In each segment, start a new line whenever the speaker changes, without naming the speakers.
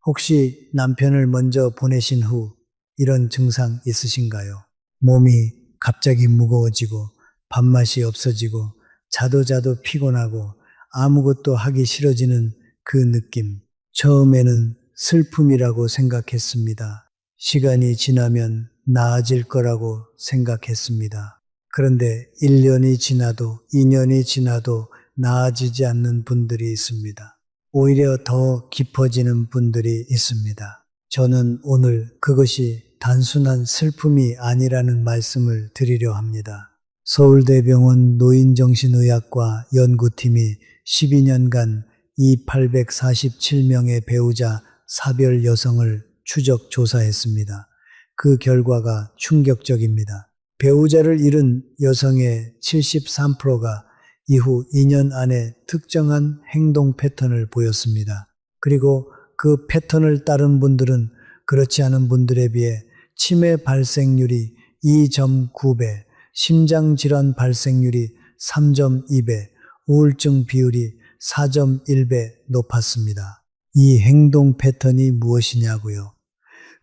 혹시 남편을 먼저 보내신 후 이런 증상 있으신가요? 몸이 갑자기 무거워지고 밥맛이 없어지고 자도 피곤하고 아무것도 하기 싫어지는 그 느낌. 처음에는 슬픔이라고 생각했습니다. 시간이 지나면 나아질 거라고 생각했습니다. 그런데 1년이 지나도 2년이 지나도 나아지지 않는 분들이 있습니다. 오히려 더 깊어지는 분들이 있습니다. 저는 오늘 그것이 단순한 슬픔이 아니라는 말씀을 드리려 합니다. 서울대병원 노인정신의학과 연구팀이 12년간 이 847명의 배우자 사별 여성을 추적 조사했습니다. 그 결과가 충격적입니다. 배우자를 잃은 여성의 73%가 이후 2년 안에 특정한 행동 패턴을 보였습니다. 그리고 그 패턴을 따른 분들은 그렇지 않은 분들에 비해 치매 발생률이 2.9배, 심장질환 발생률이 3.2배, 우울증 비율이 4.1배 높았습니다. 이 행동 패턴이 무엇이냐고요?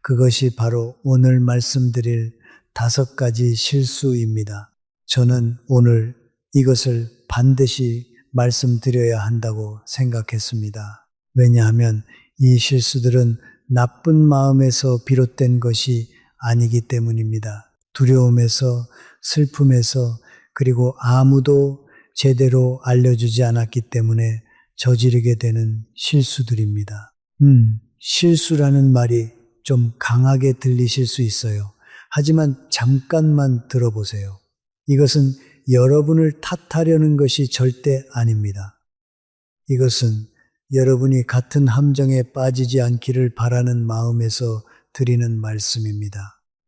그것이 바로 오늘 말씀드릴 5가지 실수입니다. 저는 오늘 이것을 반드시 말씀드려야 한다고 생각했습니다. 왜냐하면 이 실수들은 나쁜 마음에서 비롯된 것이 아니기 때문입니다. 두려움에서, 슬픔에서, 그리고 아무도 제대로 알려주지 않았기 때문에 저지르게 되는 실수들입니다. 실수라는 말이 좀 강하게 들리실 수 있어요. 하지만 잠깐만 들어보세요. 이것은 여러분을 탓하려는 것이 절대 아닙니다. 이것은 여러분이 같은 함정에 빠지지 않기를 바라는 마음에서 드리는 말씀입니다.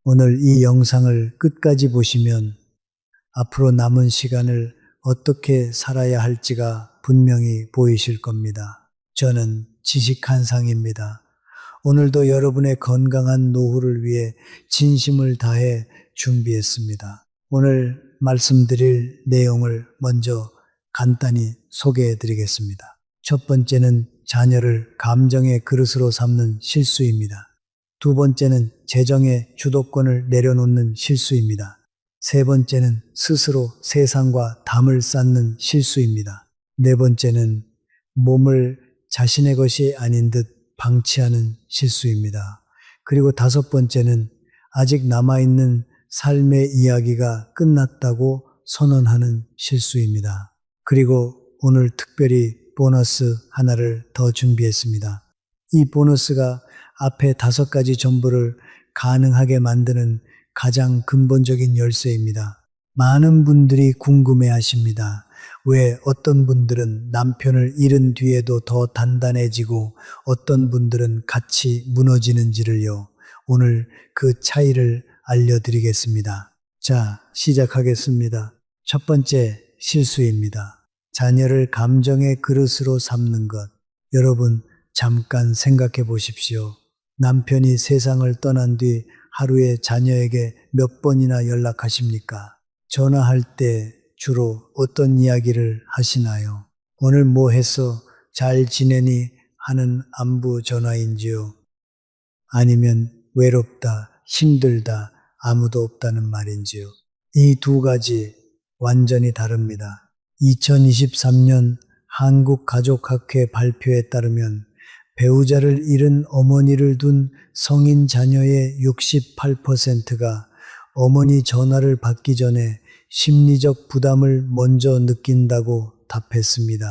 오늘 이 영상을 끝까지 보시면 앞으로 남은 시간을 어떻게 살아야 할지가 분명히 보이실 겁니다. 저는 지식한상입니다. 오늘도 여러분의 건강한 노후를 위해 진심을 다해 준비했습니다. 오늘 말씀드릴 내용을 먼저 간단히 소개해 드리겠습니다. 첫 번째는 자녀를 감정의 그릇으로 삼는 실수입니다. 두 번째는 재정의 주도권을 내려놓는 실수입니다. 세 번째는 스스로 세상과 담을 쌓는 실수입니다. 네 번째는 몸을 자신의 것이 아닌 듯 방치하는 실수입니다. 그리고 다섯 번째는 아직 남아있는 삶의 이야기가 끝났다고 선언하는 실수입니다. 그리고 오늘 특별히 보너스 하나를 더 준비했습니다. 이 보너스가 앞에 5가지 전부를 가능하게 만드는 가장 근본적인 열쇠입니다. 많은 분들이 궁금해 하십니다. 왜 어떤 분들은 남편을 잃은 뒤에도 더 단단해지고 어떤 분들은 같이 무너지는지를요. 오늘 그 차이를 알려드리겠습니다. 자, 시작하겠습니다. 첫 번째 실수입니다. 자녀를 감정의 그릇으로 삼는 것. 여러분, 잠깐 생각해 보십시오. 남편이 세상을 떠난 뒤 하루에 자녀에게 몇 번이나 연락하십니까? 전화할 때 주로 어떤 이야기를 하시나요? 오늘 뭐 했어? 잘 지내니? 하는 안부 전화인지요? 아니면 외롭다, 힘들다, 아무도 없다는 말인지요? 이 2가지 완전히 다릅니다. 2023년 한국가족학회 발표에 따르면 배우자를 잃은 어머니를 둔 성인 자녀의 68%가 어머니 전화를 받기 전에 심리적 부담을 먼저 느낀다고 답했습니다.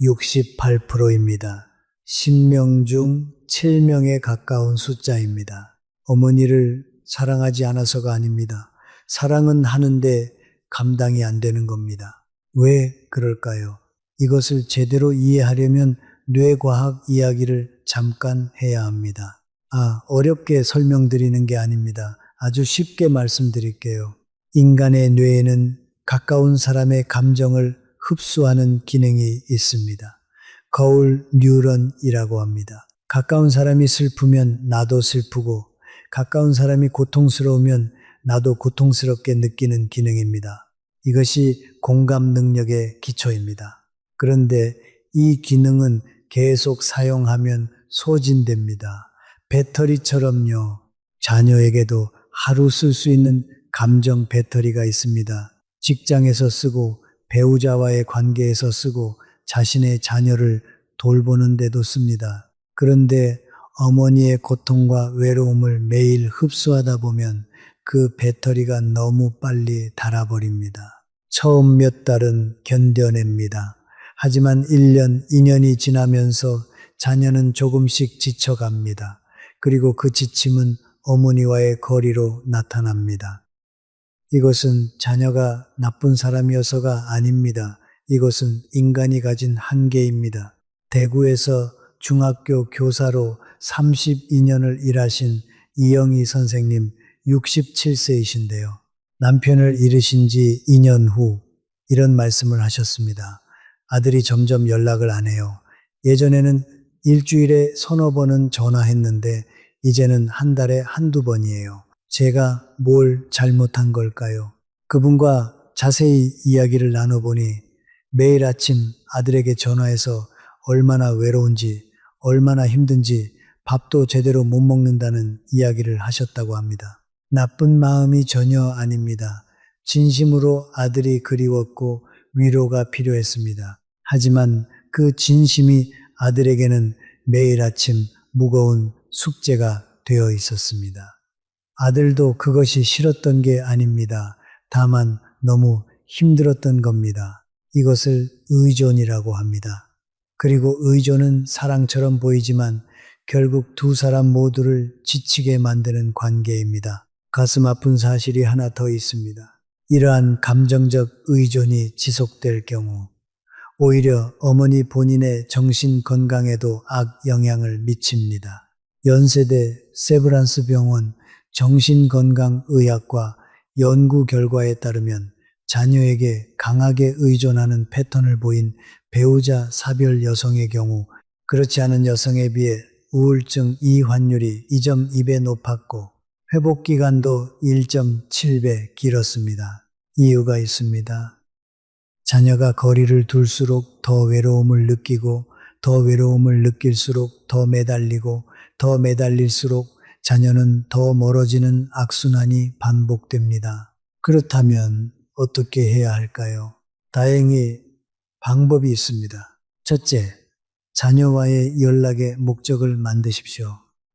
68%입니다. 10명 중 7명에 가까운 숫자입니다. 어머니를 사랑하지 않아서가 아닙니다. 사랑은 하는데 감당이 안 되는 겁니다. 왜 그럴까요? 이것을 제대로 이해하려면 뇌과학 이야기를 잠깐 해야 합니다. 어렵게 설명드리는 게 아닙니다. 아주 쉽게 말씀드릴게요. 인간의 뇌에는 가까운 사람의 감정을 흡수하는 기능이 있습니다. 거울 뉴런이라고 합니다. 가까운 사람이 슬프면 나도 슬프고 가까운 사람이 고통스러우면 나도 고통스럽게 느끼는 기능입니다. 이것이 공감 능력의 기초입니다. 그런데 이 기능은 계속 사용하면 소진됩니다. 배터리처럼요. 자녀에게도 하루 쓸 수 있는 감정 배터리가 있습니다. 직장에서 쓰고 배우자와의 관계에서 쓰고 자신의 자녀를 돌보는 데도 씁니다. 그런데 어머니의 고통과 외로움을 매일 흡수하다 보면 그 배터리가 너무 빨리 닳아버립니다. 처음 몇 달은 견뎌냅니다. 하지만 1년, 2년이 지나면서 자녀는 조금씩 지쳐갑니다. 그리고 그 지침은 어머니와의 거리로 나타납니다. 이것은 자녀가 나쁜 사람이어서가 아닙니다. 이것은 인간이 가진 한계입니다. 대구에서 중학교 교사로 32년을 일하신 이영희 선생님 67세이신데요. 남편을 잃으신 지 2년 후 이런 말씀을 하셨습니다. 아들이 점점 연락을 안 해요. 예전에는 일주일에 서너 번은 전화했는데 이제는 한 달에 한두 번이에요. 제가 뭘 잘못한 걸까요? 그분과 자세히 이야기를 나눠보니 매일 아침 아들에게 전화해서 얼마나 외로운지, 얼마나 힘든지 밥도 제대로 못 먹는다는 이야기를 하셨다고 합니다. 나쁜 마음이 전혀 아닙니다. 진심으로 아들이 그리웠고 위로가 필요했습니다. 하지만 그 진심이 아들에게는 매일 아침 무거운 숙제가 되어 있었습니다. 아들도 그것이 싫었던 게 아닙니다. 다만 너무 힘들었던 겁니다. 이것을 의존이라고 합니다. 그리고 의존은 사랑처럼 보이지만 결국 두 사람 모두를 지치게 만드는 관계입니다. 가슴 아픈 사실이 하나 더 있습니다. 이러한 감정적 의존이 지속될 경우 오히려 어머니 본인의 정신 건강에도 악영향을 미칩니다. 연세대 세브란스 병원 정신건강의학과 연구 결과에 따르면 자녀에게 강하게 의존하는 패턴을 보인 배우자 사별 여성의 경우 그렇지 않은 여성에 비해 우울증 이환율이 2.2배 높았고 회복기간도 1.7배 길었습니다. 이유가 있습니다. 자녀가 거리를 둘수록 더 외로움을 느끼고 더 외로움을 느낄수록 더 매달리고 더 매달릴수록 자녀는 더 멀어지는 악순환이 반복됩니다. 그렇다면 어떻게 해야 할까요? 다행히 방법이 있습니다. 첫째, 자녀와의 연락의 목적을 만드십시오.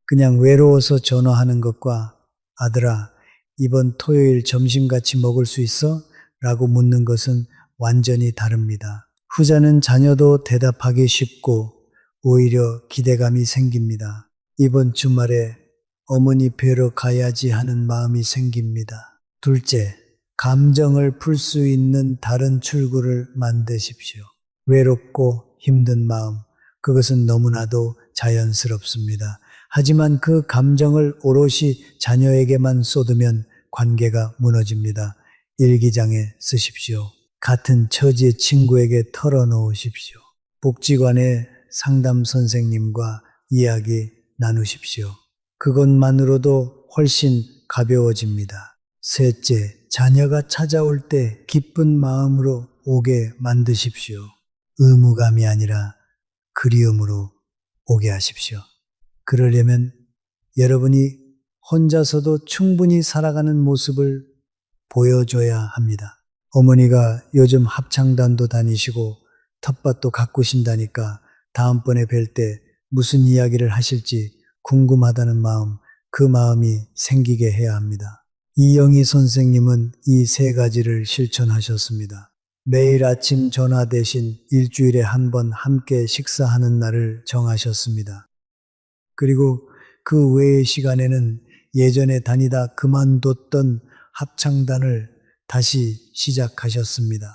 그냥 외로워서 전화하는 것과 아들아, 이번 토요일 점심 같이 먹을 수 있어? 라고 묻는 것은 완전히 다릅니다. 후자는 자녀도 대답하기 쉽고 오히려 기대감이 생깁니다. 이번 주말에 어머니 뵈러 가야지 하는 마음이 생깁니다. 둘째, 감정을 풀 수 있는 다른 출구를 만드십시오. 외롭고 힘든 마음, 그것은 너무나도 자연스럽습니다. 하지만 그 감정을 오롯이 자녀에게만 쏟으면 관계가 무너집니다. 일기장에 쓰십시오. 같은 처지의 친구에게 털어놓으십시오. 복지관의 상담 선생님과 이야기 나누십시오. 그것만으로도 훨씬 가벼워집니다. 셋째, 자녀가 찾아올 때 기쁜 마음으로 오게 만드십시오. 의무감이 아니라 그리움으로 오게 하십시오. 그러려면 여러분이 혼자서도 충분히 살아가는 모습을 보여줘야 합니다. 어머니가 요즘 합창단도 다니시고 텃밭도 가꾸신다니까 다음번에 뵐 때 무슨 이야기를 하실지 궁금하다는 마음, 그 마음이 생기게 해야 합니다. 이영희 선생님은 이 세 가지를 실천하셨습니다. 매일 아침 전화 대신 일주일에 한 번 함께 식사하는 날을 정하셨습니다. 그리고 그 외의 시간에는 예전에 다니다 그만뒀던 합창단을 다시 시작하셨습니다.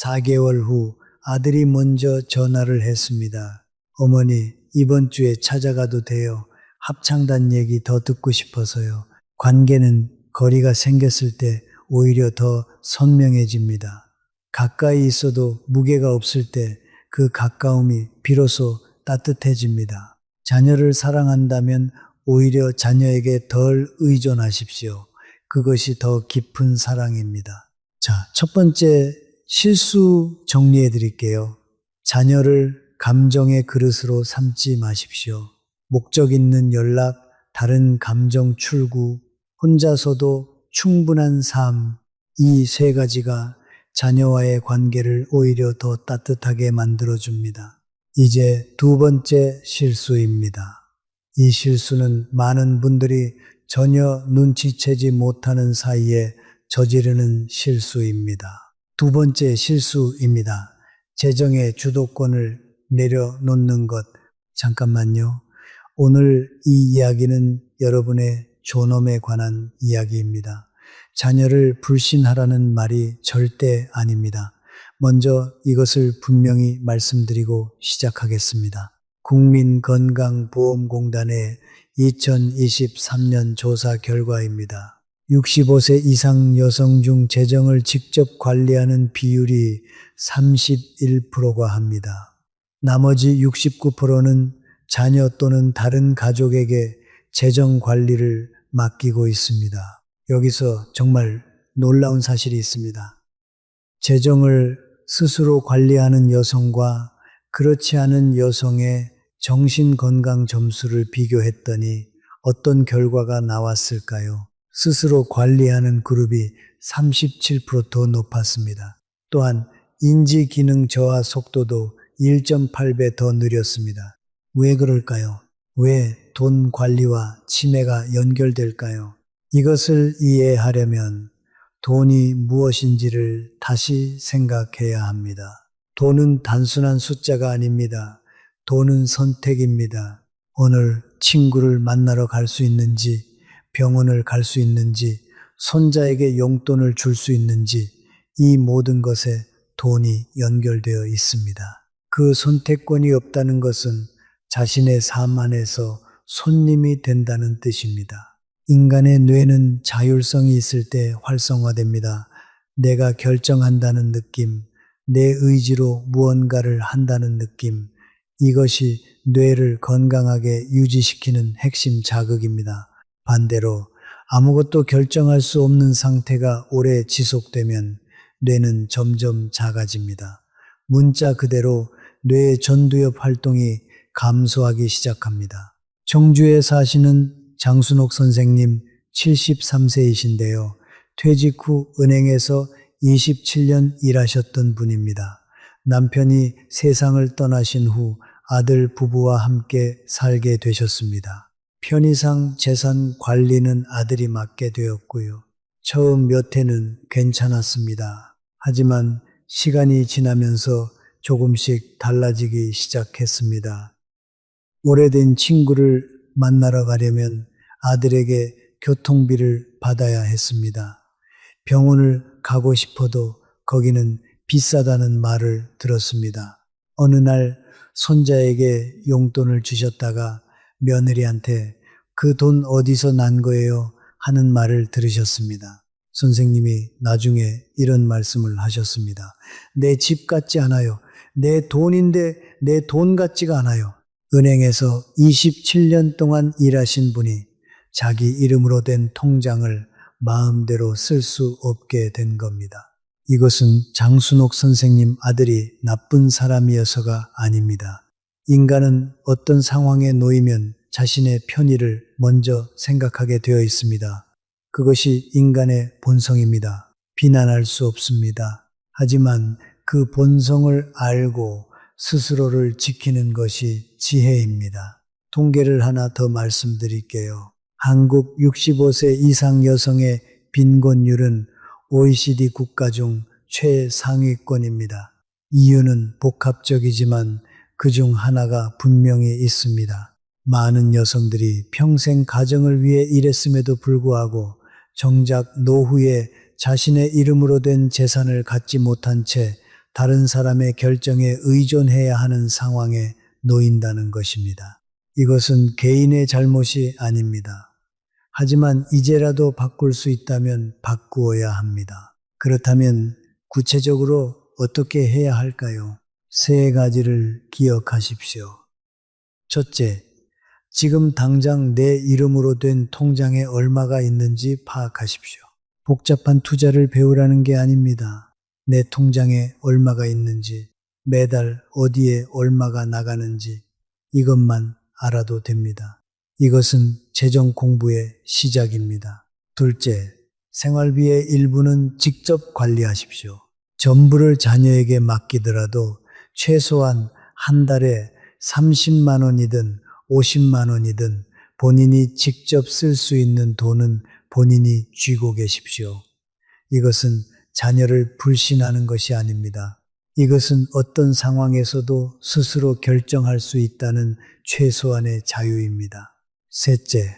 4개월 후 아들이 먼저 전화를 했습니다. 어머니, 이번 주에 찾아가도 돼요. 합창단 얘기 더 듣고 싶어서요. 관계는 거리가 생겼을 때 오히려 더 선명해집니다. 가까이 있어도 무게가 없을 때 그 가까움이 비로소 따뜻해집니다. 자녀를 사랑한다면 오히려 자녀에게 덜 의존하십시오. 그것이 더 깊은 사랑입니다. 자, 첫 번째 실수 정리해 드릴게요. 자녀를 감정의 그릇으로 삼지 마십시오. 목적 있는 연락, 다른 감정 출구, 혼자서도 충분한 삶, 이 세 가지가 자녀와의 관계를 오히려 더 따뜻하게 만들어줍니다. 이제 두 번째 실수입니다. 이 실수는 많은 분들이 전혀 눈치채지 못하는 사이에 저지르는 실수입니다. 두 번째 실수입니다. 재정의 주도권을 내려놓는 것. 잠깐만요. 오늘 이 이야기는 여러분의 존엄에 관한 이야기입니다. 자녀를 불신하라는 말이 절대 아닙니다. 먼저 이것을 분명히 말씀드리고 시작하겠습니다. 국민건강보험공단의 2023년 조사 결과입니다. 65세 이상 여성 중 재정을 직접 관리하는 비율이 31%가 합니다. 나머지 69%는 자녀 또는 다른 가족에게 재정 관리를 맡기고 있습니다. 여기서 정말 놀라운 사실이 있습니다. 재정을 스스로 관리하는 여성과 그렇지 않은 여성의 정신건강 점수를 비교했더니 어떤 결과가 나왔을까요? 스스로 관리하는 그룹이 37% 높았습니다. 또한 인지기능 저하 속도도 1.8배 더 느렸습니다. 왜 그럴까요? 왜 돈 관리와 치매가 연결될까요? 이것을 이해하려면 돈이 무엇인지를 다시 생각해야 합니다. 돈은 단순한 숫자가 아닙니다. 돈은 선택입니다. 오늘 친구를 만나러 갈 수 있는지, 병원을 갈 수 있는지, 손자에게 용돈을 줄 수 있는지, 이 모든 것에 돈이 연결되어 있습니다. 그 선택권이 없다는 것은 자신의 삶 안에서 손님이 된다는 뜻입니다. 인간의 뇌는 자율성이 있을 때 활성화됩니다. 내가 결정한다는 느낌, 내 의지로 무언가를 한다는 느낌, 이것이 뇌를 건강하게 유지시키는 핵심 자극입니다. 반대로 아무것도 결정할 수 없는 상태가 오래 지속되면 뇌는 점점 작아집니다. 문자 그대로 뇌의 전두엽 활동이 감소하기 시작합니다. 청주에 사시는 장순옥 선생님 73세이신데요. 퇴직 후 은행에서 27년 일하셨던 분입니다. 남편이 세상을 떠나신 후 아들 부부와 함께 살게 되셨습니다. 편의상 재산 관리는 아들이 맡게 되었고요. 처음 몇 해는 괜찮았습니다. 하지만 시간이 지나면서 조금씩 달라지기 시작했습니다. 오래된 친구를 만나러 가려면 아들에게 교통비를 받아야 했습니다. 병원을 가고 싶어도 거기는 비싸다는 말을 들었습니다. 어느 날 손자에게 용돈을 주셨다가 며느리한테 그 돈 어디서 난 거예요? 하는 말을 들으셨습니다. 선생님이 나중에 이런 말씀을 하셨습니다. 내 집 같지 않아요. 내 돈인데 내 돈 같지가 않아요. 은행에서 27년 동안 일하신 분이 자기 이름으로 된 통장을 마음대로 쓸 수 없게 된 겁니다. 이것은 장순옥 선생님 아들이 나쁜 사람이어서가 아닙니다. 인간은 어떤 상황에 놓이면 자신의 편의를 먼저 생각하게 되어 있습니다. 그것이 인간의 본성입니다. 비난할 수 없습니다. 하지만 그 본성을 알고 스스로를 지키는 것이 지혜입니다. 통계를 하나 더 말씀드릴게요. 한국 65세 이상 여성의 빈곤율은 OECD 국가 중 최상위권입니다. 이유는 복합적이지만 그중 하나가 분명히 있습니다. 많은 여성들이 평생 가정을 위해 일했음에도 불구하고 정작 노후에 자신의 이름으로 된 재산을 갖지 못한 채 다른 사람의 결정에 의존해야 하는 상황에 놓인다는 것입니다. 이것은 개인의 잘못이 아닙니다. 하지만 이제라도 바꿀 수 있다면 바꾸어야 합니다. 그렇다면 구체적으로 어떻게 해야 할까요? 세 가지를 기억하십시오. 첫째, 지금 당장 내 이름으로 된 통장에 얼마가 있는지 파악하십시오. 복잡한 투자를 배우라는 게 아닙니다. 내 통장에 얼마가 있는지, 매달 어디에 얼마가 나가는지 이것만 알아도 됩니다. 이것은 재정 공부의 시작입니다. 둘째, 생활비의 일부는 직접 관리하십시오. 전부를 자녀에게 맡기더라도 최소한 한 달에 30만 원이든 50만 원이든 본인이 직접 쓸 수 있는 돈은 본인이 쥐고 계십시오. 이것은 자녀를 불신하는 것이 아닙니다. 이것은 어떤 상황에서도 스스로 결정할 수 있다는 최소한의 자유입니다. 셋째,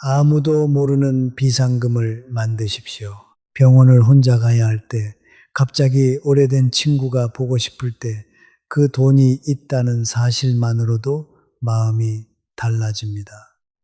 아무도 모르는 비상금을 만드십시오. 병원을 혼자 가야 할 때, 갑자기 오래된 친구가 보고 싶을 때, 그 돈이 있다는 사실만으로도 마음이 달라집니다.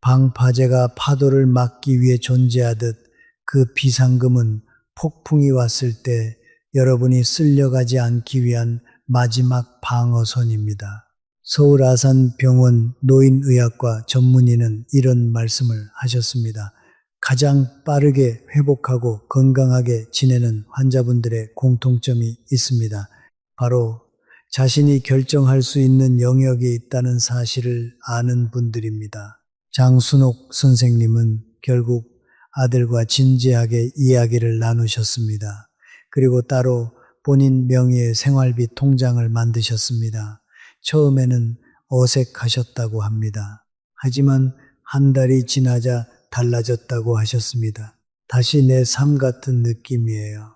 방파제가 파도를 막기 위해 존재하듯 그 비상금은 폭풍이 왔을 때 여러분이 쓸려가지 않기 위한 마지막 방어선입니다. 서울 아산병원 노인의학과 전문의는 이런 말씀을 하셨습니다. 가장 빠르게 회복하고 건강하게 지내는 환자분들의 공통점이 있습니다. 바로 자신이 결정할 수 있는 영역이 있다는 사실을 아는 분들입니다. 장순옥 선생님은 결국 아들과 진지하게 이야기를 나누셨습니다. 그리고 따로 본인 명의의 생활비 통장을 만드셨습니다. 처음에는 어색하셨다고 합니다. 하지만 한 달이 지나자 달라졌다고 하셨습니다. 다시 내 삶 같은 느낌이에요.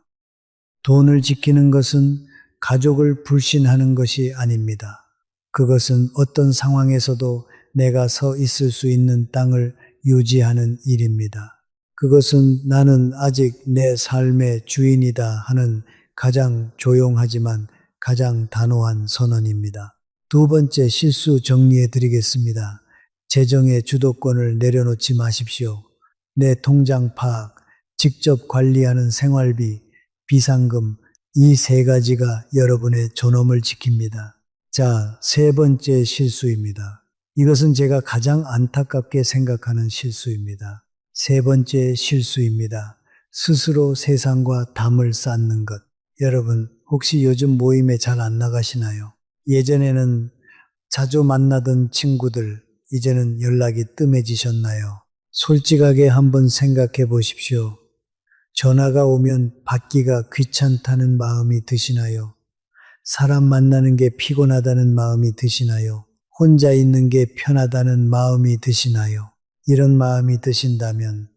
돈을 지키는 것은 가족을 불신하는 것이 아닙니다. 그것은 어떤 상황에서도 내가 서 있을 수 있는 땅을 유지하는 일입니다. 그것은 나는 아직 내 삶의 주인이다 하는 가장 조용하지만 가장 단호한 선언입니다. 두 번째 실수 정리해 드리겠습니다. 재정의 주도권을 내려놓지 마십시오. 내 통장 파악, 직접 관리하는 생활비, 비상금, 이 세 가지가 여러분의 존엄을 지킵니다. 자, 세 번째 실수입니다. 이것은 제가 가장 안타깝게 생각하는 실수입니다. 세 번째 실수입니다. 스스로 세상과 담을 쌓는 것. 여러분, 혹시 요즘 모임에 잘 안 나가시나요? 예전에는 자주 만나던 친구들, 이제는 연락이 뜸해지셨나요? 솔직하게 한번 생각해 보십시오. 전화가 오면 받기가 귀찮다는 마음이 드시나요? 사람 만나는 게 피곤하다는 마음이 드시나요? 혼자 있는 게 편하다는 마음이 드시나요? 이런 마음이 드신다면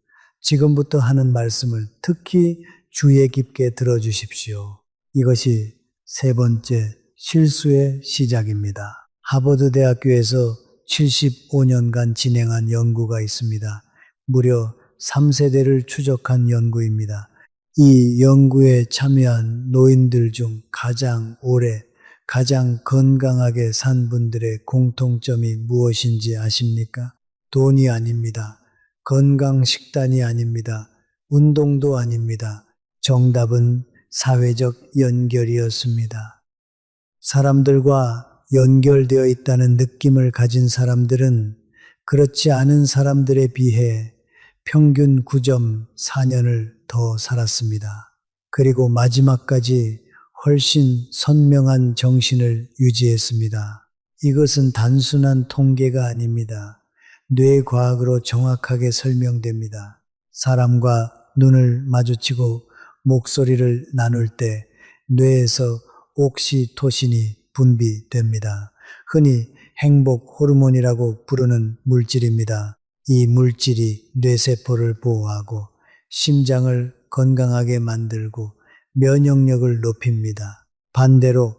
지금부터 하는 말씀을 특히 주의 깊게 들어주십시오. 이것이 세 번째 실수의 시작입니다. 하버드 대학교에서 75년간 진행한 연구가 있습니다. 무려 3세대를 추적한 연구입니다. 이 연구에 참여한 노인들 중 가장 오래, 가장 건강하게 산 분들의 공통점이 무엇인지 아십니까? 돈이 아닙니다. 건강 식단이 아닙니다. 운동도 아닙니다. 정답은 사회적 연결이었습니다. 사람들과 연결되어 있다는 느낌을 가진 사람들은 그렇지 않은 사람들에 비해 평균 9.4년을 더 살았습니다. 그리고 마지막까지 훨씬 선명한 정신을 유지했습니다. 이것은 단순한 통계가 아닙니다. 뇌과학으로 정확하게 설명됩니다. 사람과 눈을 마주치고 목소리를 나눌 때 뇌에서 옥시토신이 분비됩니다. 흔히 행복 호르몬이라고 부르는 물질입니다. 이 물질이 뇌세포를 보호하고 심장을 건강하게 만들고 면역력을 높입니다. 반대로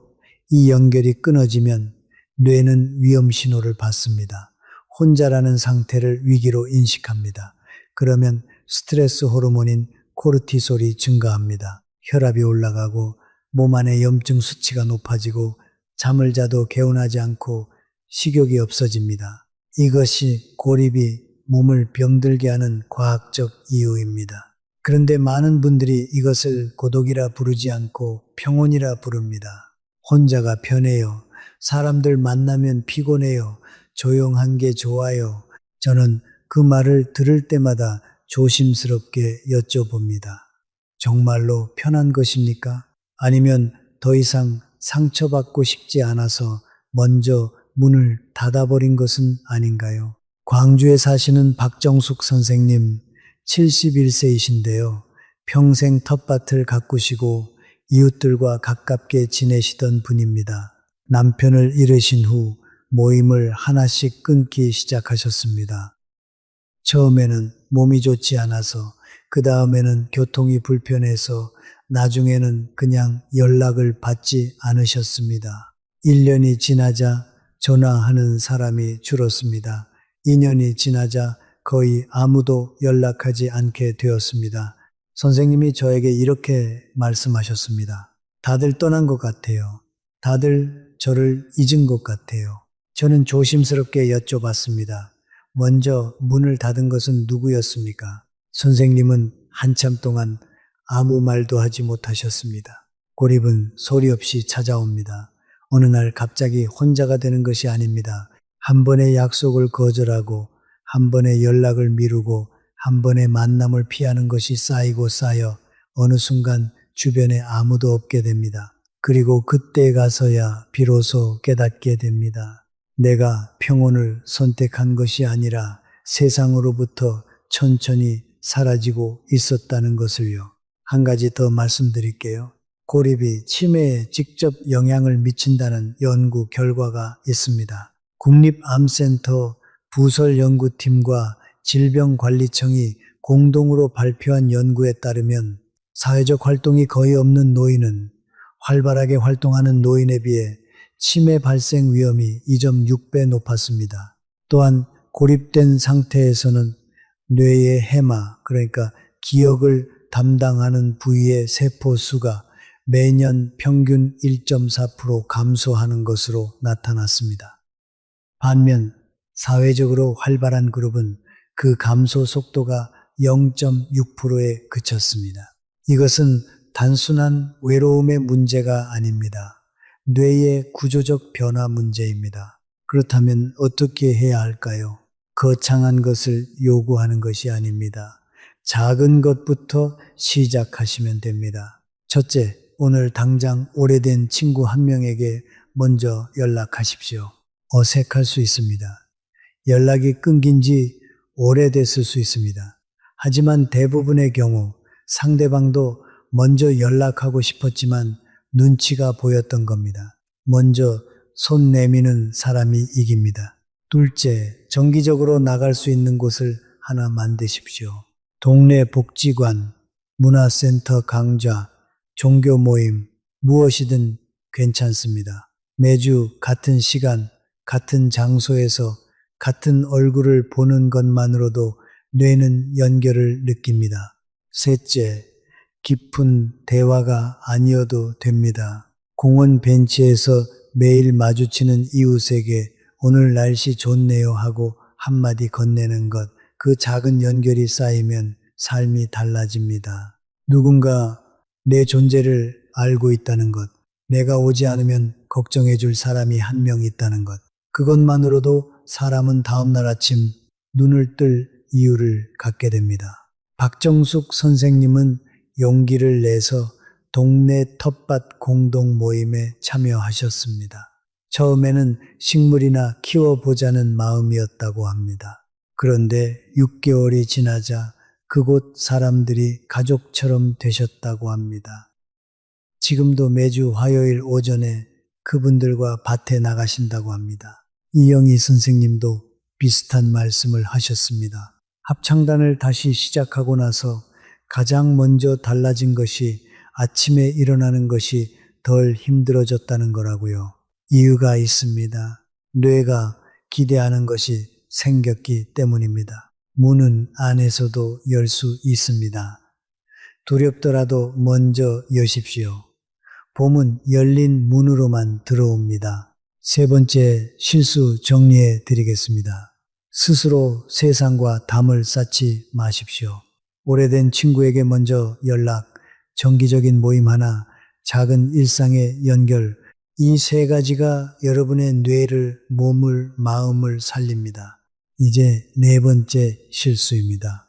이 연결이 끊어지면 뇌는 위험 신호를 받습니다. 혼자라는 상태를 위기로 인식합니다. 그러면 스트레스 호르몬인 코르티솔이 증가합니다. 혈압이 올라가고 몸 안의 염증 수치가 높아지고 잠을 자도 개운하지 않고 식욕이 없어집니다. 이것이 고립이 몸을 병들게 하는 과학적 이유입니다. 그런데 많은 분들이 이것을 고독이라 부르지 않고 평온이라 부릅니다. 혼자가 편해요. 사람들 만나면 피곤해요. 조용한 게 좋아요. 저는 그 말을 들을 때마다 조심스럽게 여쭤봅니다. 정말로 편한 것입니까? 아니면 더 이상 상처받고 싶지 않아서 먼저 문을 닫아버린 것은 아닌가요? 광주에 사시는 박정숙 선생님 71세이신데요. 평생 텃밭을 가꾸시고 이웃들과 가깝게 지내시던 분입니다. 남편을 잃으신 후 모임을 하나씩 끊기 시작하셨습니다. 처음에는 몸이 좋지 않아서, 그 다음에는 교통이 불편해서, 나중에는 그냥 연락을 받지 않으셨습니다. 1년이 지나자 전화하는 사람이 줄었습니다. 2년이 지나자 거의 아무도 연락하지 않게 되었습니다. 선생님이 저에게 이렇게 말씀하셨습니다. 다들 떠난 것 같아요. 다들 저를 잊은 것 같아요. 저는 조심스럽게 여쭤봤습니다. 먼저 문을 닫은 것은 누구였습니까? 선생님은 한참 동안 아무 말도 하지 못하셨습니다. 고립은 소리 없이 찾아옵니다. 어느 날 갑자기 혼자가 되는 것이 아닙니다. 한 번의 약속을 거절하고, 한 번의 연락을 미루고, 한 번의 만남을 피하는 것이 쌓이고 쌓여 어느 순간 주변에 아무도 없게 됩니다. 그리고 그때 가서야 비로소 깨닫게 됩니다. 내가 평온을 선택한 것이 아니라 세상으로부터 천천히 사라지고 있었다는 것을요. 한 가지 더 말씀드릴게요. 고립이 치매에 직접 영향을 미친다는 연구 결과가 있습니다. 국립암센터 부설연구팀과 질병관리청이 공동으로 발표한 연구에 따르면 사회적 활동이 거의 없는 노인은 활발하게 활동하는 노인에 비해 치매 발생 위험이 2.6배 높았습니다. 또한 고립된 상태에서는 뇌의 해마, 그러니까 기억을 담당하는 부위의 세포 수가 매년 평균 1.4% 감소하는 것으로 나타났습니다. 반면 사회적으로 활발한 그룹은 그 감소 속도가 0.6%에 그쳤습니다. 이것은 단순한 외로움의 문제가 아닙니다. 뇌의 구조적 변화 문제입니다. 그렇다면 어떻게 해야 할까요? 거창한 것을 요구하는 것이 아닙니다. 작은 것부터 시작하시면 됩니다. 첫째, 오늘 당장 오래된 친구 한 명에게 먼저 연락하십시오. 어색할 수 있습니다. 연락이 끊긴 지 오래됐을 수 있습니다. 하지만 대부분의 경우 상대방도 먼저 연락하고 싶었지만 눈치가 보였던 겁니다. 먼저 손 내미는 사람이 이깁니다. 둘째, 정기적으로 나갈 수 있는 곳을 하나 만드십시오. 동네 복지관, 문화센터 강좌, 종교 모임, 무엇이든 괜찮습니다. 매주 같은 시간, 같은 장소에서 같은 얼굴을 보는 것만으로도 뇌는 연결을 느낍니다. 셋째, 깊은 대화가 아니어도 됩니다. 공원 벤치에서 매일 마주치는 이웃에게 오늘 날씨 좋네요 하고 한마디 건네는 것, 그 작은 연결이 쌓이면 삶이 달라집니다. 누군가 내 존재를 알고 있다는 것, 내가 오지 않으면 걱정해 줄 사람이 한 명 있다는 것, 그것만으로도 사람은 다음날 아침 눈을 뜰 이유를 갖게 됩니다. 박정숙 선생님은 용기를 내서 동네 텃밭 공동 모임에 참여하셨습니다. 처음에는 식물이나 키워보자는 마음이었다고 합니다. 그런데 6개월이 지나자 그곳 사람들이 가족처럼 되셨다고 합니다. 지금도 매주 화요일 오전에 그분들과 밭에 나가신다고 합니다. 이영희 선생님도 비슷한 말씀을 하셨습니다. 합창단을 다시 시작하고 나서 가장 먼저 달라진 것이 아침에 일어나는 것이 덜 힘들어졌다는 거라고요. 이유가 있습니다. 뇌가 기대하는 것이 생겼기 때문입니다. 문은 안에서도 열 수 있습니다. 두렵더라도 먼저 여십시오. 봄은 열린 문으로만 들어옵니다. 세 번째 실수 정리해 드리겠습니다. 스스로 세상과 담을 쌓지 마십시오. 오래된 친구에게 먼저 연락, 정기적인 모임 하나, 작은 일상의 연결, 이 세 가지가 여러분의 뇌를, 몸을, 마음을 살립니다. 이제 네 번째 실수입니다.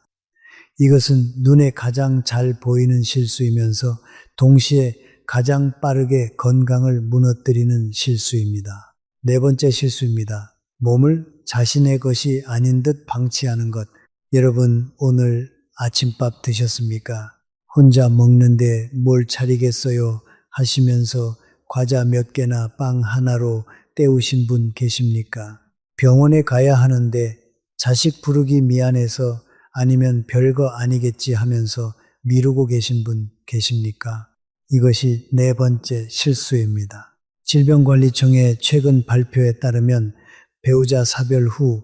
이것은 눈에 가장 잘 보이는 실수이면서 동시에 가장 빠르게 건강을 무너뜨리는 실수입니다. 네 번째 실수입니다. 몸을 자신의 것이 아닌 듯 방치하는 것. 여러분, 오늘 아침밥 드셨습니까? 혼자 먹는데 뭘 차리겠어요 하시면서 과자 몇 개나 빵 하나로 때우신 분 계십니까? 병원에 가야 하는데 자식 부르기 미안해서 아니면 별거 아니겠지 하면서 미루고 계신 분 계십니까? 이것이 네 번째 실수입니다. 질병관리청의 최근 발표에 따르면 배우자 사별 후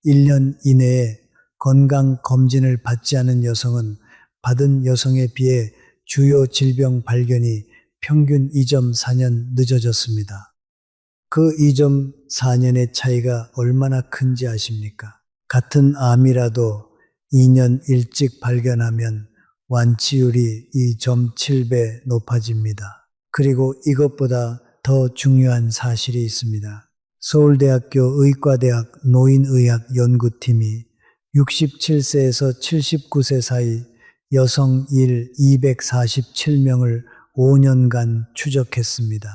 1년 이내에 건강검진을 받지 않은 여성은 받은 여성에 비해 주요 질병 발견이 평균 2.4년 늦어졌습니다. 그 2.4년의 차이가 얼마나 큰지 아십니까? 같은 암이라도 2년 일찍 발견하면 완치율이 2.7배 높아집니다. 그리고 이것보다 더 중요한 사실이 있습니다. 서울대학교 의과대학 노인의학 연구팀이 67세에서 79세 사이 여성 일 247명을 5년간 추적했습니다.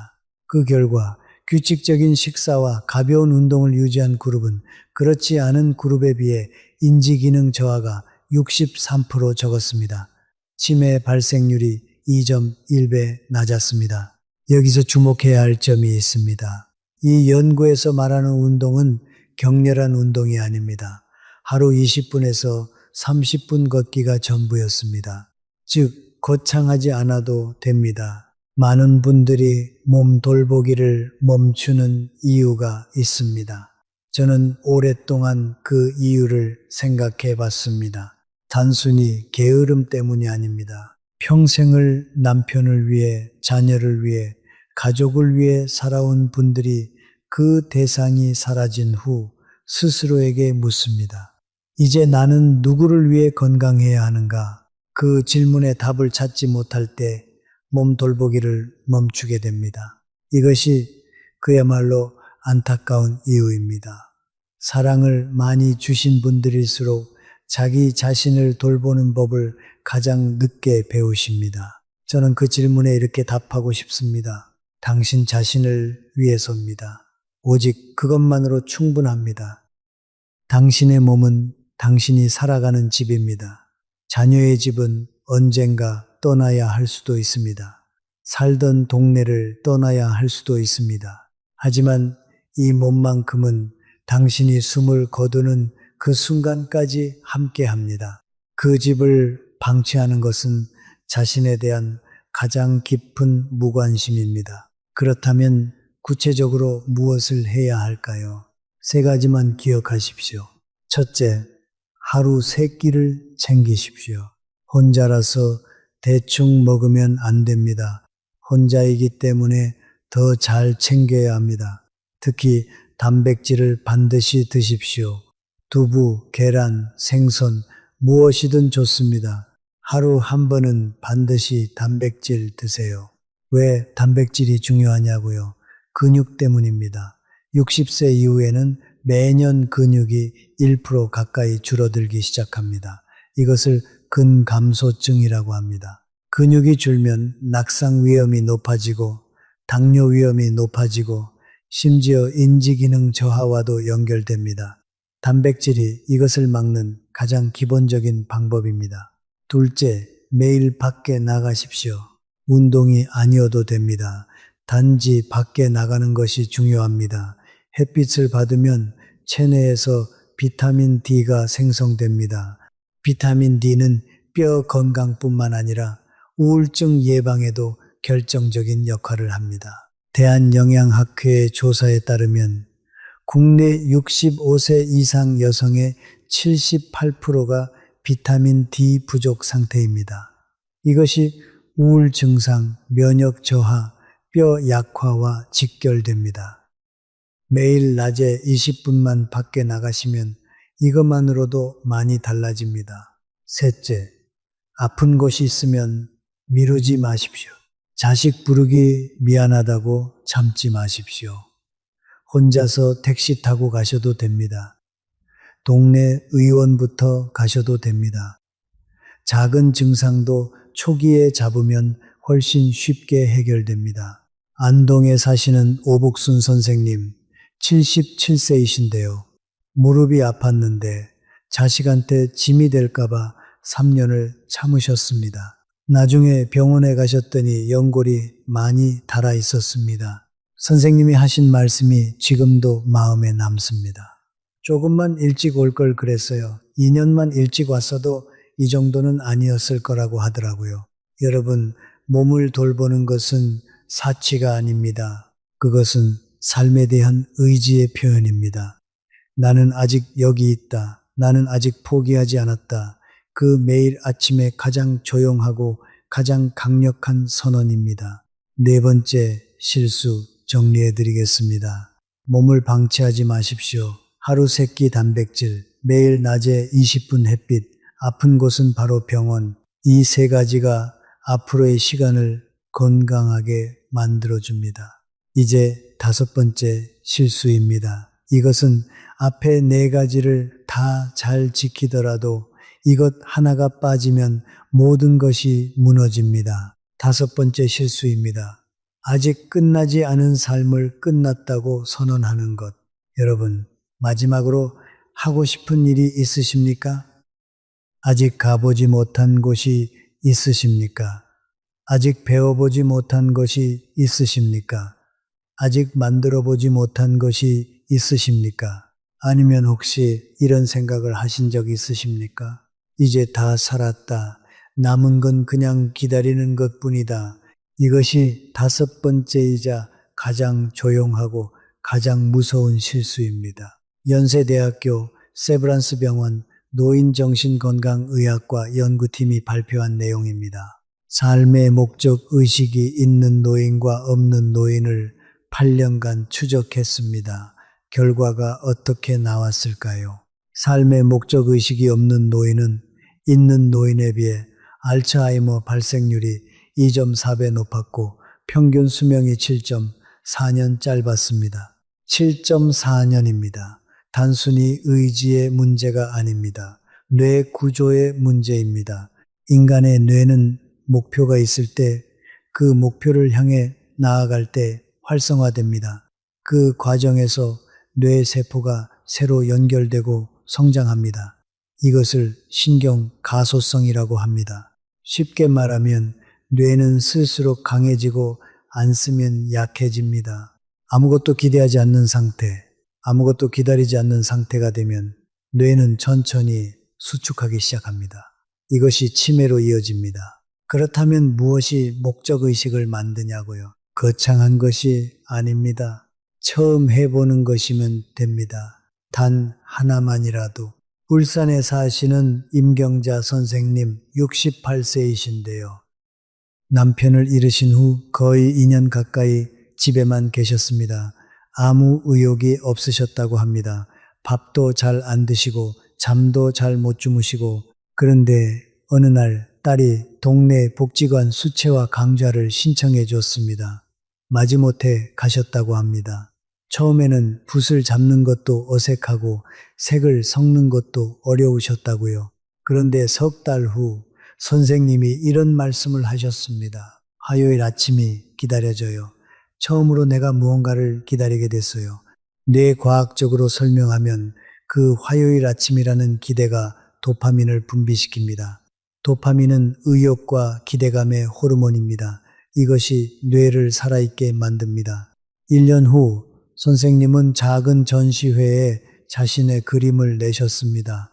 그 결과 규칙적인 식사와 가벼운 운동을 유지한 그룹은 그렇지 않은 그룹에 비해 인지기능 저하가 63% 적었습니다. 치매 발생률이 2.1배 낮았습니다. 여기서 주목해야 할 점이 있습니다. 이 연구에서 말하는 운동은 격렬한 운동이 아닙니다. 하루 20분에서 30분 걷기가 전부였습니다. 즉, 거창하지 않아도 됩니다. 많은 분들이 몸 돌보기를 멈추는 이유가 있습니다. 저는 오랫동안 그 이유를 생각해 봤습니다. 단순히 게으름 때문이 아닙니다. 평생을 남편을 위해, 자녀를 위해, 가족을 위해 살아온 분들이 그 대상이 사라진 후 스스로에게 묻습니다. 이제 나는 누구를 위해 건강해야 하는가? 그 질문에 답을 찾지 못할 때 몸 돌보기를 멈추게 됩니다. 이것이 그야말로 안타까운 이유입니다. 사랑을 많이 주신 분들일수록 자기 자신을 돌보는 법을 가장 늦게 배우십니다. 저는 그 질문에 이렇게 답하고 싶습니다. 당신 자신을 위해서입니다. 오직 그것만으로 충분합니다. 당신의 몸은 당신이 살아가는 집입니다. 자녀의 집은 언젠가 떠나야 할 수도 있습니다. 살던 동네를 떠나야 할 수도 있습니다. 하지만 이 몸만큼은 당신이 숨을 거두는 그 순간까지 함께 합니다. 그 집을 방치하는 것은 자신에 대한 가장 깊은 무관심입니다. 그렇다면 구체적으로 무엇을 해야 할까요? 세 가지만 기억하십시오. 첫째, 하루 3끼를 챙기십시오. 혼자라서 대충 먹으면 안 됩니다. 혼자이기 때문에 더 잘 챙겨야 합니다. 특히 단백질을 반드시 드십시오. 두부, 계란, 생선, 무엇이든 좋습니다. 하루 한 번은 반드시 단백질 드세요. 왜 단백질이 중요하냐고요? 근육 때문입니다. 60세 이후에는 매년 근육이 1% 가까이 줄어들기 시작합니다. 이것을 근감소증이라고 합니다. 근육이 줄면 낙상 위험이 높아지고 당뇨 위험이 높아지고 심지어 인지기능 저하와도 연결됩니다. 단백질이 이것을 막는 가장 기본적인 방법입니다. 둘째, 매일 밖에 나가십시오. 운동이 아니어도 됩니다. 단지 밖에 나가는 것이 중요합니다. 햇빛을 받으면 체내에서 비타민 D가 생성됩니다. 비타민 D는 뼈 건강뿐만 아니라 우울증 예방에도 결정적인 역할을 합니다. 대한영양학회의 조사에 따르면 국내 65세 이상 여성의 78%가 비타민 D 부족 상태입니다. 이것이 우울 증상, 면역 저하, 뼈 약화와 직결됩니다. 매일 낮에 20분만 밖에 나가시면 이것만으로도 많이 달라집니다. 셋째, 아픈 곳이 있으면 미루지 마십시오. 자식 부르기 미안하다고 참지 마십시오. 혼자서 택시 타고 가셔도 됩니다. 동네 의원부터 가셔도 됩니다. 작은 증상도 초기에 잡으면 훨씬 쉽게 해결됩니다. 안동에 사시는 오복순 선생님, 77세이신데요. 무릎이 아팠는데 자식한테 짐이 될까봐 3년을 참으셨습니다. 나중에 병원에 가셨더니 연골이 많이 달아 있었습니다. 선생님이 하신 말씀이 지금도 마음에 남습니다. 조금만 일찍 올 걸 그랬어요. 2년만 일찍 왔어도 이 정도는 아니었을 거라고 하더라고요. 여러분, 몸을 돌보는 것은 사치가 아닙니다. 그것은 삶에 대한 의지의 표현입니다. 나는 아직 여기 있다. 나는 아직 포기하지 않았다. 그 매일 아침에 가장 조용하고 가장 강력한 선언입니다. 네 번째 실수 정리해 드리겠습니다. 몸을 방치하지 마십시오. 하루 3끼 단백질, 매일 낮에 20분 햇빛, 아픈 곳은 바로 병원. 이 3가지가 앞으로의 시간을 건강하게 만들어줍니다. 이제 5번째 실수입니다. 이것은 앞에 4가지를 다 잘 지키더라도 이것 하나가 빠지면 모든 것이 무너집니다. 5번째 실수입니다. 아직 끝나지 않은 삶을 끝났다고 선언하는 것. 여러분, 마지막으로 하고 싶은 일이 있으십니까? 아직 가보지 못한 곳이 있으십니까? 아직 배워보지 못한 것이 있으십니까? 아직 만들어보지 못한 것이 있으십니까? 아니면 혹시 이런 생각을 하신 적 있으십니까? 이제 다 살았다. 남은 건 그냥 기다리는 것 뿐이다. 이것이 5번째이자 가장 조용하고 가장 무서운 실수입니다. 연세대학교 세브란스 병원 노인정신건강의학과 연구팀이 발표한 내용입니다. 삶의 목적 의식이 있는 노인과 없는 노인을 8년간 추적했습니다. 결과가 어떻게 나왔을까요? 삶의 목적 의식이 없는 노인은 있는 노인에 비해 알츠하이머 발생률이 2.4배 높았고 평균 수명이 7.4년 짧았습니다. 7.4년입니다. 단순히 의지의 문제가 아닙니다. 뇌 구조의 문제입니다. 인간의 뇌는 목표가 있을 때 그 목표를 향해 나아갈 때 활성화됩니다. 그 과정에서 뇌세포가 새로 연결되고 성장합니다. 이것을 신경 가소성이라고 합니다. 쉽게 말하면 뇌는 쓸수록 강해지고 안 쓰면 약해집니다. 아무것도 기대하지 않는 상태, 아무것도 기다리지 않는 상태가 되면 뇌는 천천히 수축하기 시작합니다. 이것이 치매로 이어집니다. 그렇다면 무엇이 목적의식을 만드냐고요? 거창한 것이 아닙니다. 처음 해보는 것이면 됩니다. 단 하나만이라도. 울산에 사시는 임경자 선생님 68세이신데요. 남편을 잃으신 후 거의 2년 가까이 집에만 계셨습니다. 아무 의욕이 없으셨다고 합니다. 밥도 잘 안 드시고 잠도 잘 못 주무시고 그런데 어느 날 딸이 동네 복지관 수채화 강좌를 신청해 줬습니다. 마지못해 가셨다고 합니다. 처음에는 붓을 잡는 것도 어색하고 색을 섞는 것도 어려우셨다고요. 그런데 3달 후 선생님이 이런 말씀을 하셨습니다. 화요일 아침이 기다려져요. 처음으로 내가 무언가를 기다리게 됐어요. 뇌과학적으로 설명하면 그 화요일 아침이라는 기대가 도파민을 분비시킵니다. 도파민은 의욕과 기대감의 호르몬입니다. 이것이 뇌를 살아있게 만듭니다. 1년 후 선생님은 작은 전시회에 자신의 그림을 내셨습니다.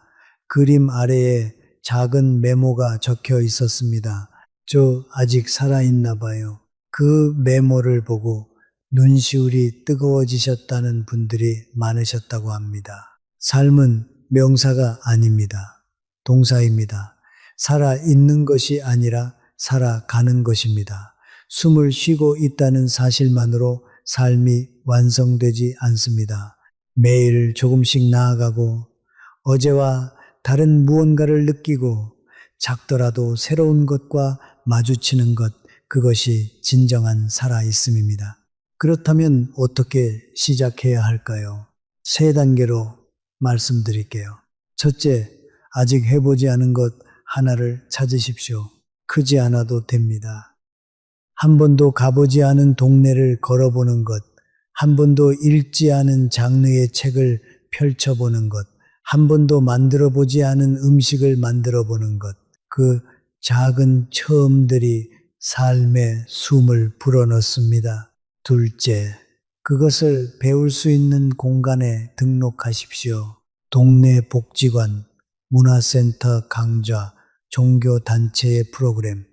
그림 아래에 작은 메모가 적혀 있었습니다. 저 아직 살아있나 봐요. 그 메모를 보고 눈시울이 뜨거워지셨다는 분들이 많으셨다고 합니다. 삶은 명사가 아닙니다. 동사입니다. 살아있는 것이 아니라 살아가는 것입니다. 숨을 쉬고 있다는 사실만으로 삶이 완성되지 않습니다. 매일 조금씩 나아가고 어제와 다른 무언가를 느끼고 작더라도 새로운 것과 마주치는 것, 그것이 진정한 살아있음입니다. 그렇다면 어떻게 시작해야 할까요? 3단계로 말씀드릴게요. 첫째, 아직 해보지 않은 것 하나를 찾으십시오. 크지 않아도 됩니다. 한 번도 가보지 않은 동네를 걸어보는 것, 한 번도 읽지 않은 장르의 책을 펼쳐보는 것, 한 번도 만들어 보지 않은 음식을 만들어 보는 것, 그 작은 처음들이 삶의 숨을 불어넣습니다. 둘째, 그것을 배울 수 있는 공간에 등록하십시오. 동네 복지관, 문화센터 강좌, 종교단체의 프로그램,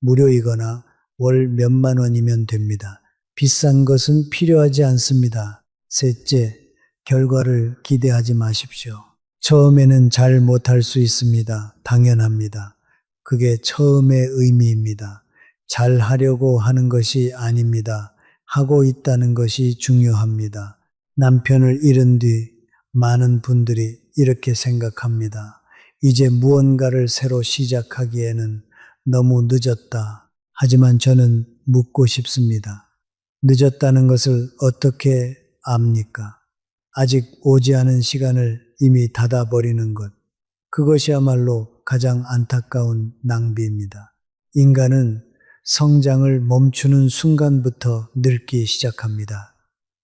무료이거나 월 몇만 원이면 됩니다. 비싼 것은 필요하지 않습니다. 셋째, 결과를 기대하지 마십시오. 처음에는 잘 못할 수 있습니다. 당연합니다. 그게 처음의 의미입니다. 잘 하려고 하는 것이 아닙니다. 하고 있다는 것이 중요합니다. 남편을 잃은 뒤 많은 분들이 이렇게 생각합니다. 이제 무언가를 새로 시작하기에는 너무 늦었다. 하지만 저는 묻고 싶습니다. 늦었다는 것을 어떻게 압니까? 아직 오지 않은 시간을 이미 닫아버리는 것. 그것이야말로 가장 안타까운 낭비입니다. 인간은 성장을 멈추는 순간부터 늙기 시작합니다.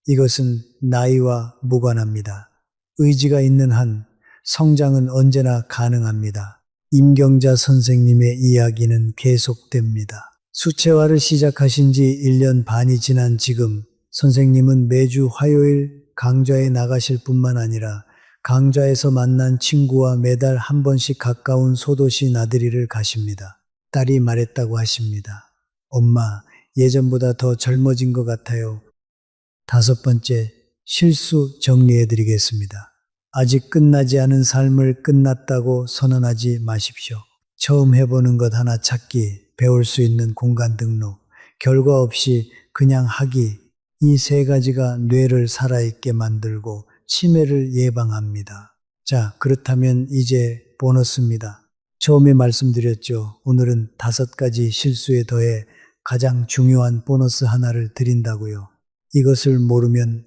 이것은 나이와 무관합니다. 의지가 있는 한 성장은 언제나 가능합니다. 임경자 선생님의 이야기는 계속됩니다. 수채화를 시작하신 지 1년 반이 지난 지금 선생님은 매주 화요일 강좌에 나가실 뿐만 아니라 강좌에서 만난 친구와 매달 한 번씩 가까운 소도시 나들이를 가십니다. 딸이 말했다고 하십니다. 엄마, 예전보다 더 젊어진 것 같아요. 5번째, 실수 정리해 드리겠습니다. 아직 끝나지 않은 삶을 끝났다고 선언하지 마십시오. 처음 해보는 것 하나 찾기, 배울 수 있는 공간 등록, 결과 없이 그냥 하기, 이 3가지가 뇌를 살아있게 만들고 치매를 예방합니다. 자, 그렇다면 이제 보너스입니다. 처음에 말씀드렸죠. 오늘은 5가지 실수에 더해 가장 중요한 보너스 하나를 드린다고요. 이것을 모르면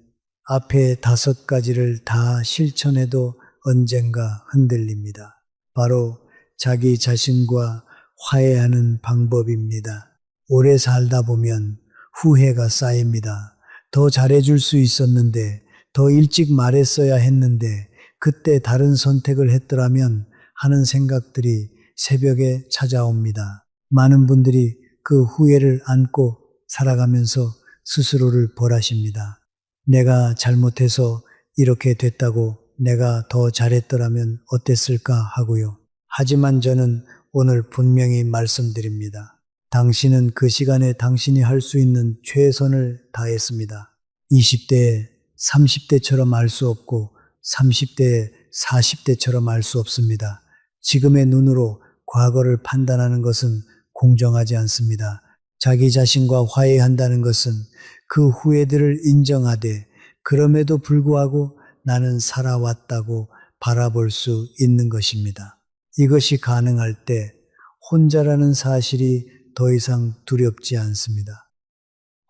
앞에 5가지를 다 실천해도 언젠가 흔들립니다. 바로 자기 자신과 화해하는 방법입니다. 오래 살다 보면 후회가 쌓입니다. 더 잘해줄 수 있었는데, 더 일찍 말했어야 했는데, 그때 다른 선택을 했더라면 하는 생각들이 새벽에 찾아옵니다. 많은 분들이 그 후회를 안고 살아가면서 스스로를 벌하십니다. 내가 잘못해서 이렇게 됐다고 내가 더 잘했더라면 어땠을까 하고요. 하지만 저는 오늘 분명히 말씀드립니다. 당신은 그 시간에 당신이 할 수 있는 최선을 다했습니다. 20대에 30대처럼 알 수 없고 30대에 40대처럼 알 수 없습니다. 지금의 눈으로 과거를 판단하는 것은 공정하지 않습니다. 자기 자신과 화해한다는 것은 그 후회들을 인정하되 그럼에도 불구하고 나는 살아왔다고 바라볼 수 있는 것입니다. 이것이 가능할 때 혼자라는 사실이 더 이상 두렵지 않습니다.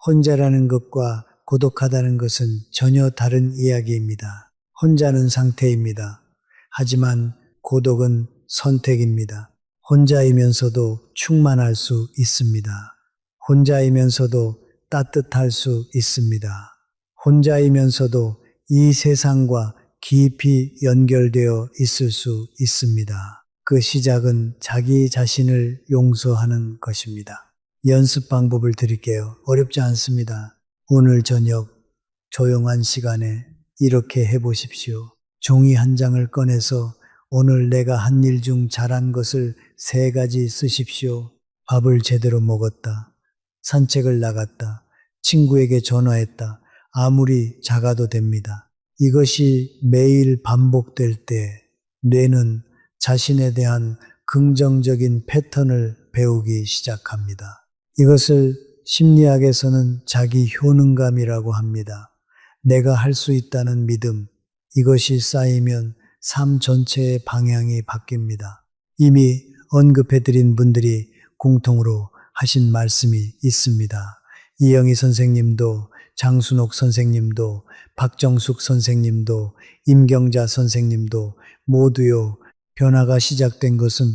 혼자라는 것과 고독하다는 것은 전혀 다른 이야기입니다. 혼자는 상태입니다. 하지만 고독은 선택입니다. 혼자이면서도 충만할 수 있습니다. 혼자이면서도 따뜻할 수 있습니다. 혼자이면서도 이 세상과 깊이 연결되어 있을 수 있습니다. 그 시작은 자기 자신을 용서하는 것입니다. 연습 방법을 드릴게요. 어렵지 않습니다. 오늘 저녁 조용한 시간에 이렇게 해보십시오. 종이 한 장을 꺼내서 오늘 내가 한 일 중 잘한 것을 3가지 쓰십시오. 밥을 제대로 먹었다. 산책을 나갔다. 친구에게 전화했다. 아무리 작아도 됩니다. 이것이 매일 반복될 때 뇌는 자신에 대한 긍정적인 패턴을 배우기 시작합니다. 이것을 심리학에서는 자기 효능감이라고 합니다. 내가 할 수 있다는 믿음, 이것이 쌓이면 삶 전체의 방향이 바뀝니다. 이미 언급해드린 분들이 공통으로 하신 말씀이 있습니다. 이영희 선생님도, 장순옥 선생님도, 박정숙 선생님도, 임경자 선생님도 모두요, 변화가 시작된 것은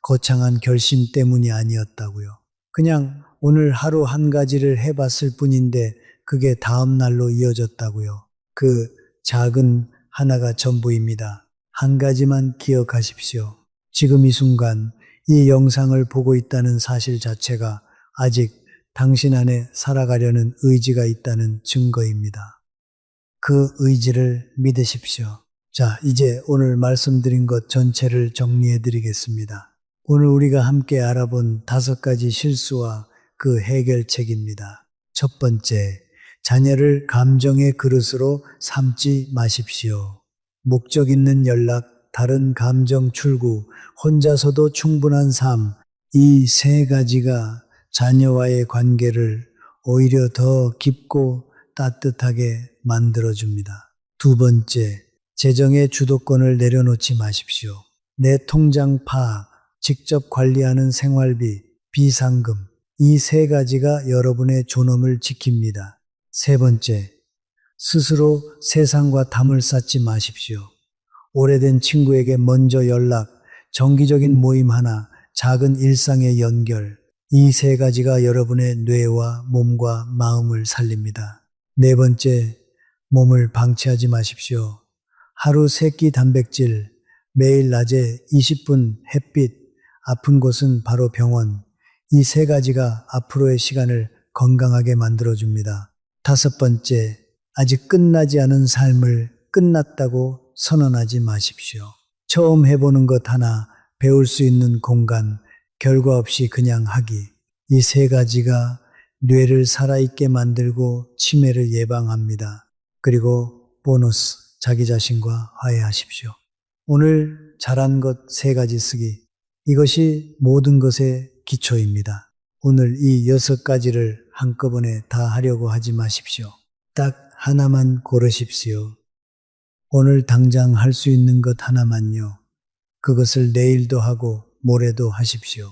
거창한 결심 때문이 아니었다고요. 그냥 오늘 하루 한 가지를 해봤을 뿐인데 그게 다음 날로 이어졌다고요. 그 작은 하나가 전부입니다. 한 가지만 기억하십시오. 지금 이 순간 이 영상을 보고 있다는 사실 자체가 아직 당신 안에 살아가려는 의지가 있다는 증거입니다. 그 의지를 믿으십시오. 자, 이제 오늘 말씀드린 것 전체를 정리해 드리겠습니다. 오늘 우리가 함께 알아본 5가지 실수와 그 해결책입니다. 첫 번째, 자녀를 감정의 그릇으로 삼지 마십시오. 목적 있는 연락, 다른 감정 출구, 혼자서도 충분한 삶, 이 3가지가 자녀와의 관계를 오히려 더 깊고 따뜻하게 만들어줍니다. 두 번째, 재정의 주도권을 내려놓지 마십시오. 내 통장 파악, 직접 관리하는 생활비, 비상금, 이 3가지가 여러분의 존엄을 지킵니다. 세 번째, 스스로 세상과 담을 쌓지 마십시오. 오래된 친구에게 먼저 연락, 정기적인 모임 하나, 작은 일상의 연결, 이 3가지가 여러분의 뇌와 몸과 마음을 살립니다. 네 번째, 몸을 방치하지 마십시오. 하루 3끼 단백질, 매일 낮에 20분 햇빛, 아픈 곳은 바로 병원. 이 3가지가 앞으로의 시간을 건강하게 만들어줍니다. 다섯 번째, 아직 끝나지 않은 삶을 끝났다고 선언하지 마십시오. 처음 해보는 것 하나, 배울 수 있는 공간, 결과 없이 그냥 하기. 이 3가지가 뇌를 살아있게 만들고 치매를 예방합니다. 그리고 보너스, 자기 자신과 화해하십시오. 오늘 잘한 것 3가지 쓰기. 이것이 모든 것의 기초입니다. 오늘 이 6가지를 한꺼번에 다 하려고 하지 마십시오. 딱 하나만 고르십시오. 오늘 당장 할 수 있는 것 하나만요. 그것을 내일도 하고 모레도 하십시오.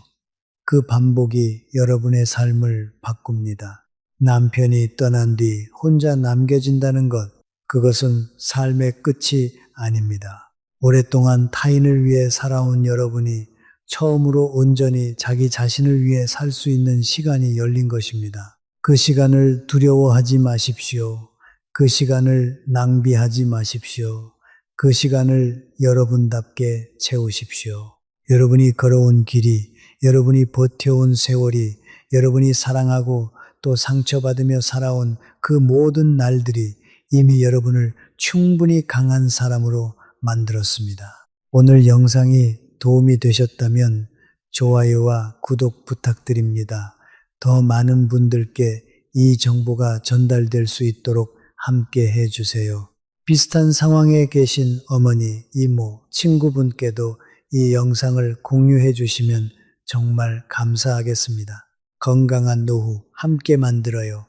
그 반복이 여러분의 삶을 바꿉니다. 남편이 떠난 뒤 혼자 남겨진다는 것, 그것은 삶의 끝이 아닙니다. 오랫동안 타인을 위해 살아온 여러분이 처음으로 온전히 자기 자신을 위해 살 수 있는 시간이 열린 것입니다. 그 시간을 두려워하지 마십시오. 그 시간을 낭비하지 마십시오. 그 시간을 여러분답게 채우십시오. 여러분이 걸어온 길이, 여러분이 버텨온 세월이, 여러분이 사랑하고 또 상처받으며 살아온 그 모든 날들이 이미 여러분을 충분히 강한 사람으로 만들었습니다. 오늘 영상이 도움이 되셨다면 좋아요와 구독 부탁드립니다. 더 많은 분들께 이 정보가 전달될 수 있도록 함께 해주세요. 비슷한 상황에 계신 어머니, 이모, 친구분께도 이 영상을 공유해 주시면 정말 감사하겠습니다. 건강한 노후 함께 만들어요.